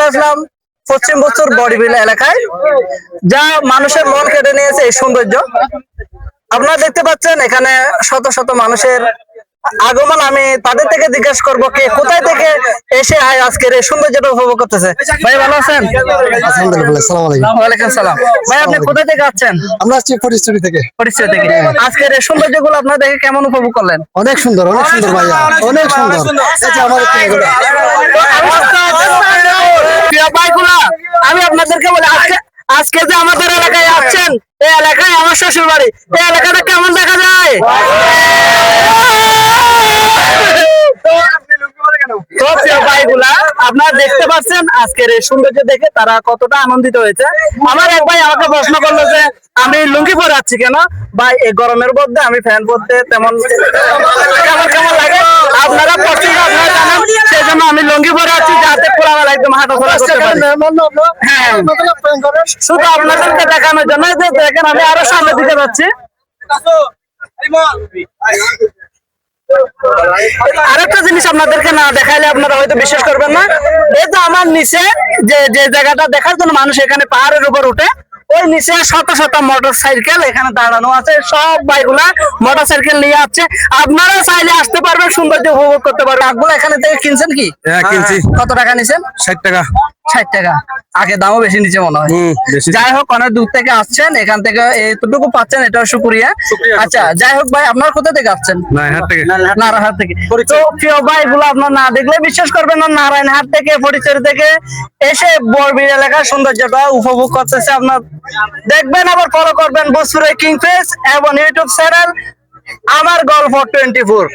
চলে আসলাম পশ্চিম বস্তুর বড়িবিল এলাকায়, যা মানুষের মন কেড়ে নিয়েছে এই সৌন্দর্য। আপনারা দেখতে পাচ্ছেন এখানে শত শত মানুষের আগমন। আমি তাদের থেকে জিজ্ঞেস করবো কে কোথায় থেকে এসে আজকের এই সৌন্দর্যটা উপভোগ করতেছে। ভাই ভালো আছেন? আলহামদুলিল্লাহ, আসসালামু আলাইকুম। ওয়ালাইকুম সালাম। ভাই আপনি কোথায় থেকে আসছেন? আমরা আসছি ফরিদপুর থেকে। পরিচয় থেকে। আজকের এই সৌন্দর্যগুলো আপনারা দেখে কেমন উপভোগ করলেন? অনেক সুন্দর, অনেক সুন্দর ভাইয়া, অনেক সুন্দর। এই যে আমাদের ছেলেগুলো। প্রিয় ভাইগুলা, আমি আপনাদেরকে বলি আজকে যে আমাদের এলাকায় আসছেন, এই এলাকায় আমার শ্বশুর বাড়ি, এই এলাকাটা কেমন দেখা যায়? তো প্রিয় ভাইগুলা, আপনারা দেখতে পাচ্ছেন আজকের এই সৌন্দর্য দেখে তারা কতটা আনন্দিত হয়েছে। আমার এক ভাই আমাকে প্রশ্ন করলো যে আমি লুঙ্গি পরে আছি কেন? ভাই এই গরমের মধ্যে আমি ফ্যান পরতে তেমন কেমন কেমন লাগে আপনারা পশ্চিমে আপনারা জানেন, সেই জন্য আমি লুঙ্গি পরে আছি যাতে খোলামেলা একদম হাঁটাচলা করতে পারি। হ্যাঁ, শুধু আপনাদেরকে দেখানোর জন্য যে দেখেন আমি আরো সামনে দিকে যাচ্ছি। আরেকটা জিনিস আপনাদেরকে না দেখাইলে আপনারা হয়তো বিশ্বাস করবেন না। এই তো আমার নিচে যে যে জায়গাটা দেখার জন্য মানুষ এখানে পাহাড়ের উপর উঠে, ওই নিচে শত শত মোটর সাইকেল এখানে দাঁড়ানো আছে। সব ভাইগুলা মোটর সাইকেল নিয়ে আসছে। আপনারা চাইলে আসতে পারবেন, সৌন্দর্য উপভোগ করতে পারবেন। আগগুলো এখানে থেকে কিনছেন কি? হ্যাঁ, কিনছি। কত টাকা নিছেন? 60 টাকা। 60 টাকা। আগে দামও বেশি নিচে মনে হয়। বেশি। যাই হোক, অনেক দূর থেকে আসছেন, এখান থেকে এতটুকু পাচ্ছেন, এটাও শুক্রিয়া। আচ্ছা, যাই হোক ভাই, আপনার কোথা থেকে আসছেন? নারায়ণহাট থেকে। নারায়ণহাট থেকে। তো প্রিয় ভাই গুলো, আপনার না দেখলে বিশ্বাস করবেন না, নারায়ণহাট থেকে ফটিকছড়ি থেকে এসে বড়বিল এলাকার সৌন্দর্যটা উপভোগ করতেছে। আপনার দেখবেন, আবার ফলো করবেন বসুরে কিং ফেস এবং ইউটিউব চ্যানেল আমার গল্প 24।